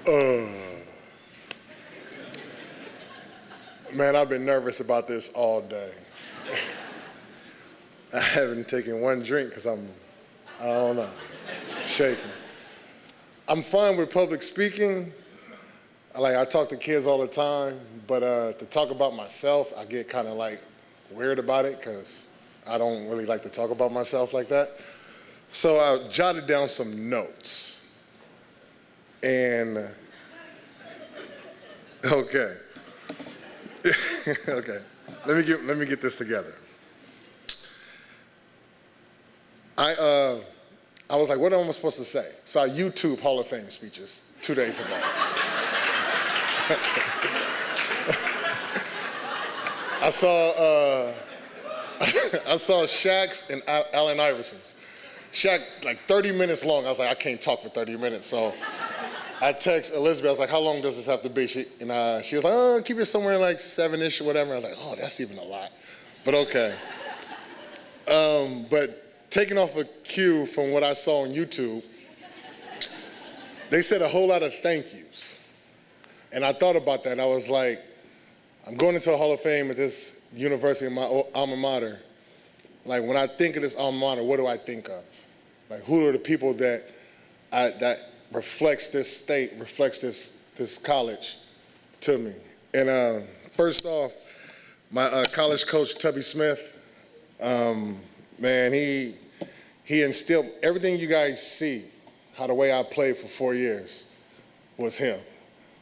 Man, I've been nervous about this all day. I haven't taken one drink because I don't know, shaking. I'm fine with public speaking. Like, I talk to kids all the time, but to talk about myself, I get kind of like weird about it because I don't really like to talk about myself like that. So I jotted down some notes. And, okay. Okay, let me get this together. I was like, what am I supposed to say? So I YouTube Hall of Fame speeches 2 days ago. I saw Shaq's and Allen Iverson's. Shaq, like 30 minutes long. I was like, I can't talk for 30 minutes. So I text Elizabeth. I was like, how long does this have to be? She was like, oh, keep it somewhere like 7-ish or whatever. I was like, oh, that's even a lot. But okay. But taking off a cue from what I saw on YouTube, they said a whole lot of thank yous. And I thought about that. And I was like, I'm going into a Hall of Fame at this university, my alma mater. Like, when I think of this alma mater, what do I think of? Like, who are the people that reflects this state, reflects this college to me? And first off, my college coach, Tubby Smith, man, he instilled everything you guys see, how the way I played for 4 years was him.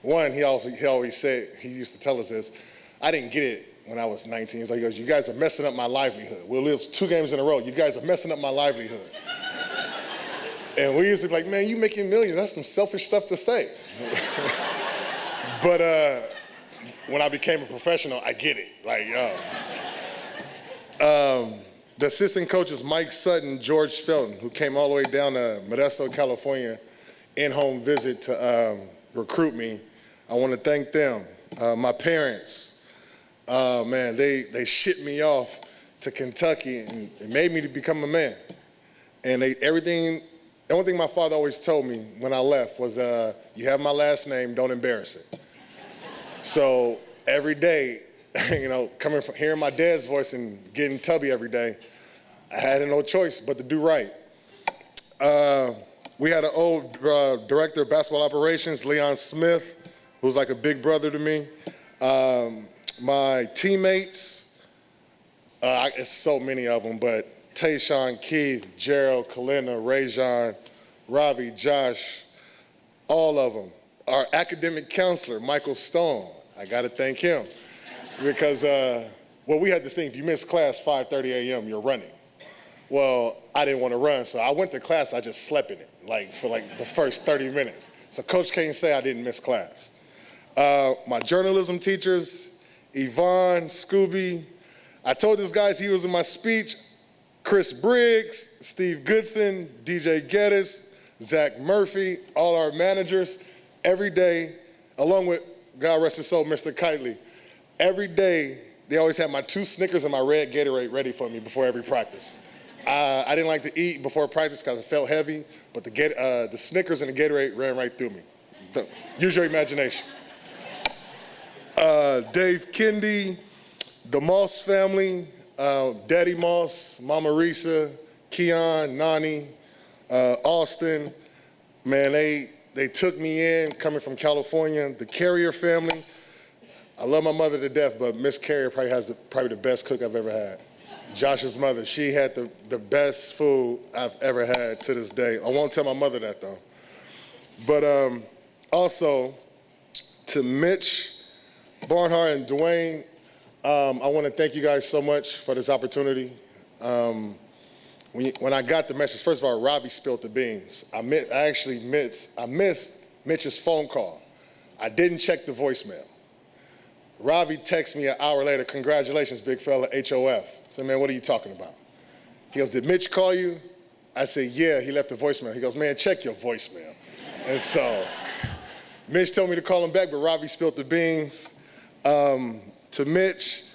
One, he always said, he used to tell us this, I didn't get it when I was 19. He goes, you guys are messing up my livelihood. We'll lose 2 games in a row. You guys are messing up my livelihood. And we used to be like, man, you making millions. That's some selfish stuff to say. But when I became a professional, I get it. Like, the assistant coaches, Mike Sutton, George Felton, who came all the way down to Modesto, California, in-home visit to recruit me. I want to thank them. My parents, man, they shipped me off to Kentucky and it made me to become a man. And the only thing my father always told me when I left was, you have my last name, don't embarrass it. So every day, you know, coming from hearing my dad's voice and getting Tubby every day, I had no choice but to do right. We had an old director of basketball operations, Leon Smith, who's like a big brother to me. My teammates, it's so many of them, but Tayshawn, Keith, Gerald, Kalina, Rajon, Ravi, Josh, all of them. Our academic counselor, Michael Stone, I gotta thank him. Because, well, we had this thing, if you miss class 5:30 a.m., you're running. Well, I didn't want to run, so I went to class, I just slept in it, for the first 30 minutes. So Coach can't say I didn't miss class. My journalism teachers, Yvonne, Scooby. I told these guys he was in my speech. Chris Briggs, Steve Goodson, DJ Geddes, Zach Murphy, all our managers, every day, along with, God rest his soul, Mr. Kitely, every day, they always had my 2 Snickers and my red Gatorade ready for me before every practice. I didn't like to eat before practice because it felt heavy, but the Snickers and the Gatorade ran right through me. Use your imagination. Dave Kendi, the Moss family, Daddy Moss, Mama Risa, Keon, Nani, Austin, man, they took me in coming from California. The Carrier family, I love my mother to death, but Miss Carrier probably has the best cook I've ever had. Josh's mother, she had the best food I've ever had to this day. I won't tell my mother that though. But also to Mitch, Barnhart, and Dwayne, I want to thank you guys so much for this opportunity. When I got the message, first of all, Robbie spilled the beans. I missed Mitch's phone call. I didn't check the voicemail. Robbie texted me an hour later, congratulations, big fella, HOF. I said, man, what are you talking about? He goes, did Mitch call you? I said, yeah, he left a voicemail. He goes, man, check your voicemail. And so Mitch told me to call him back, but Robbie spilled the beans. To Mitch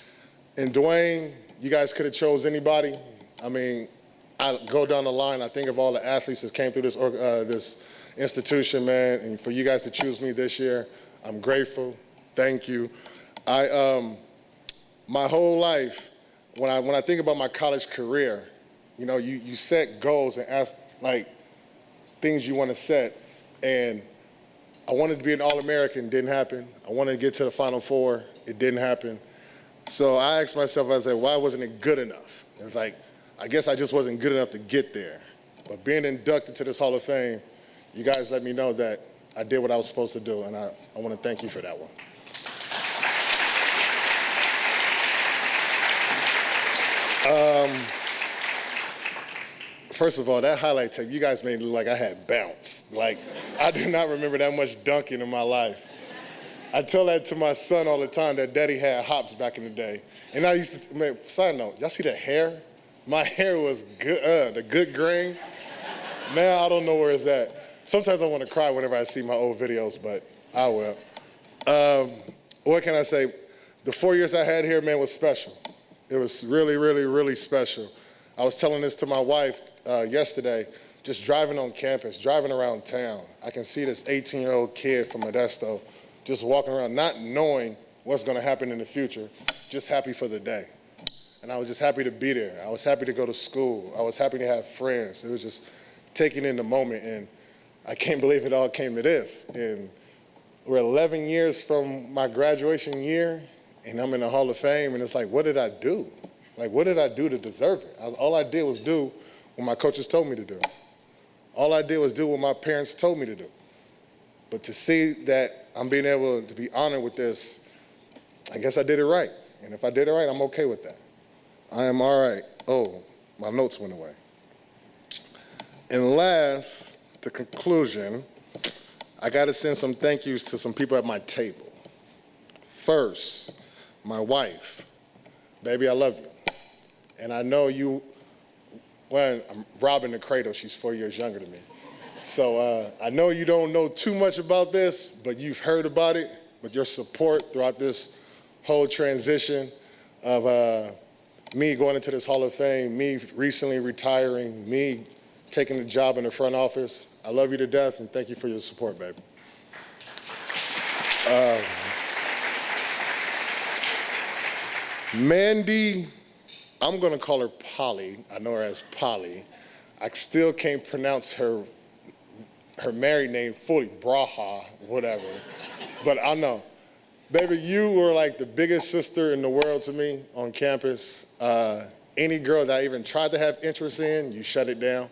and Dwayne, you guys could have chose anybody. I mean, I go down the line, I think of all the athletes that came through this institution, man. And for you guys to choose me this year, I'm grateful. Thank you. My whole life, when I think about my college career, you know, you set goals and ask, like, things you want to set. And I wanted to be an All-American, didn't happen. I wanted to get to the Final Four, it didn't happen. So I asked myself, I said, why wasn't it good enough? It's like, I guess I just wasn't good enough to get there. But being inducted to this Hall of Fame, you guys let me know that I did what I was supposed to do, and I want to thank you for that one. First of all, that highlight tape, you guys made it look like I had bounce. Like, I do not remember that much dunking in my life. I tell that to my son all the time, that daddy had hops back in the day. And I used to, man, side note, y'all see the hair? My hair was good, the good grain. Now I don't know where it's at. Sometimes I want to cry whenever I see my old videos, but I will. What can I say? The 4 years I had here, man, was special. It was really, really, really special. I was telling this to my wife yesterday, just driving on campus, driving around town. I can see this 18-year-old kid from Modesto just walking around, not knowing what's going to happen in the future, just happy for the day. And I was just happy to be there. I was happy to go to school. I was happy to have friends. It was just taking in the moment, and I can't believe it all came to this. And we're 11 years from my graduation year, and I'm in the Hall of Fame, and it's like, what did I do? Like, what did I do to deserve it? All I did was do what my coaches told me to do. All I did was do what my parents told me to do. But to see that I'm being able to be honored with this, I guess I did it right. And if I did it right, I'm okay with that. I am all right. Oh, my notes went away. And last, the conclusion, I got to send some thank yous to some people at my table. First, my wife. Baby, I love you. And I know you, well, I'm robbing the cradle. She's 4 years younger than me. So I know you don't know too much about this, but you've heard about it. With your support throughout this whole transition of me going into this Hall of Fame, me recently retiring, me taking a job in the front office. I love you to death, and thank you for your support, baby. Mandy, I'm gonna call her Polly. I know her as Polly. I still can't pronounce her married name fully, Braha, whatever. But I know. Baby, you were like the biggest sister in the world to me on campus. Any girl that I even tried to have interest in, you shut it down.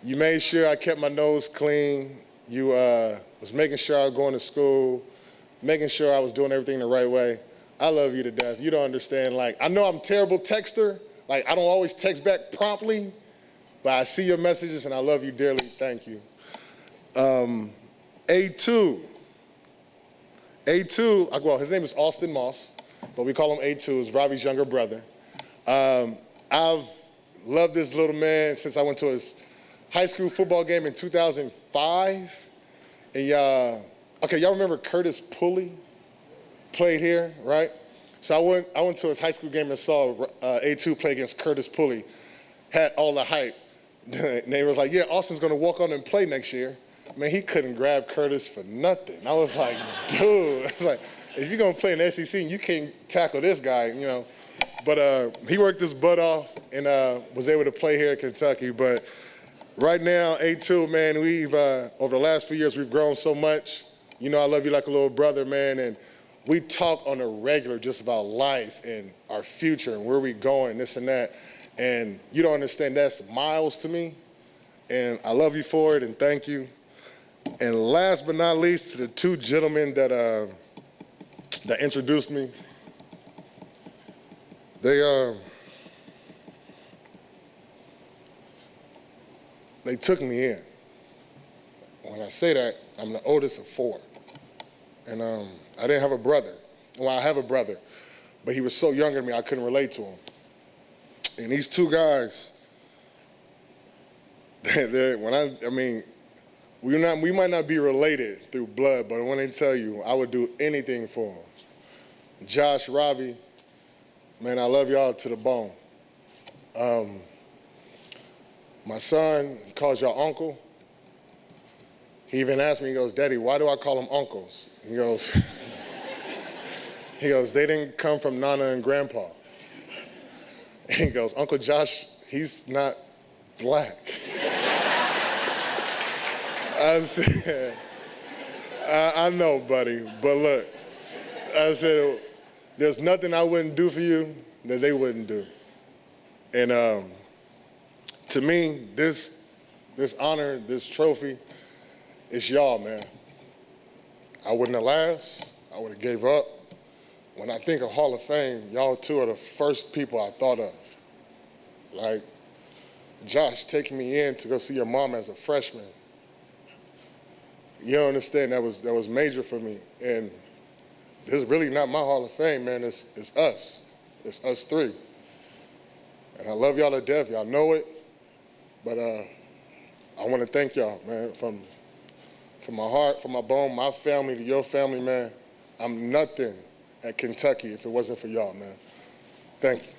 You made sure I kept my nose clean. You was making sure I was going to school, making sure I was doing everything the right way. I love you to death. You don't understand. Like, I know I'm a terrible texter. Like, I don't always text back promptly, but I see your messages and I love you dearly. Thank you. A2, well, his name is Austin Moss, but we call him A2, is Robbie's younger brother. I've loved this little man since I went to his high school football game in 2005. And y'all remember Curtis Pulley? Played here, right? So I went to his high school game and saw A2 play against Curtis Pulley. Had all the hype. And they was like, yeah, Austin's gonna walk on and play next year. Man, he couldn't grab Curtis for nothing. I was like, dude, it's like, if you're gonna play in the SEC, you can't tackle this guy, you know. But he worked his butt off and was able to play here in Kentucky. But right now, A2, man, we've, over the last few years, we've grown so much. You know, I love you like a little brother, man. And we talk on a regular just about life and our future and where we going, this and that. And you don't understand, that's miles to me. And I love you for it, and thank you. And last but not least, to the two gentlemen that introduced me, they took me in. When I say that, I'm the oldest of four. And I didn't have a brother. Well, I have a brother, but he was so younger than me, I couldn't relate to him. And these two guys, we might not be related through blood, but when they tell you, I would do anything for them. Josh, Robbie, man, I love y'all to the bone. My son, he calls y'all uncle. He even asked me, he goes, Daddy, why do I call them uncles? He goes, they didn't come from Nana and Grandpa. And he goes, Uncle Josh, he's not black. I said, I know, buddy, but look, I said, there's nothing I wouldn't do for you that they wouldn't do. And to me, this honor, this trophy, it's y'all, man. I wouldn't have last. I would have gave up. When I think of Hall of Fame, y'all two are the first people I thought of. Like, Josh taking me in to go see your mom as a freshman. You don't understand, that was major for me. And this is really not my Hall of Fame, man. It's us. It's us three. And I love y'all to death. Y'all know it. But I want to thank y'all, man, from my heart, from my bone, my family to your family, man. I'm nothing at Kentucky if it wasn't for y'all, man. Thank you.